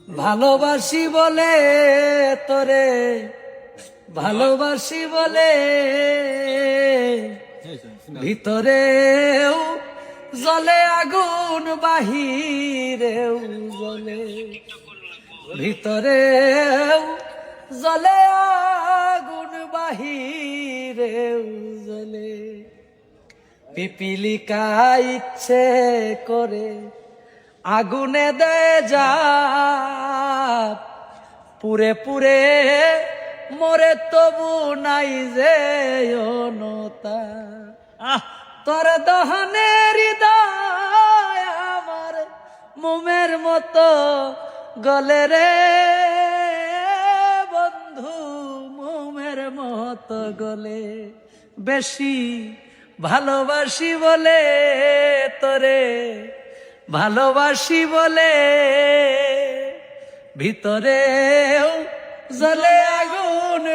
ভালোবাসি বলে তোরে, ভালোবাসি বলে ভিতরেও জ্বলে আগুন, বাহিরেও জ্বলে, ভিতরেও জ্বলে আগুন, বাহিরেও জ্বলে। পিপিলিকা ইচ্ছে করে আগুনে দে যা, পুরে পুরে মরে তবু নাই যে অনতা। তোর দহনে হৃদয় আমার মোমের মতো গলে রে বন্ধু, মোমের মতো গলে। বেশি ভালোবাসি বলে তোরে, ভালোবাসি বলে ভিতরেও জ্বলে আগুন,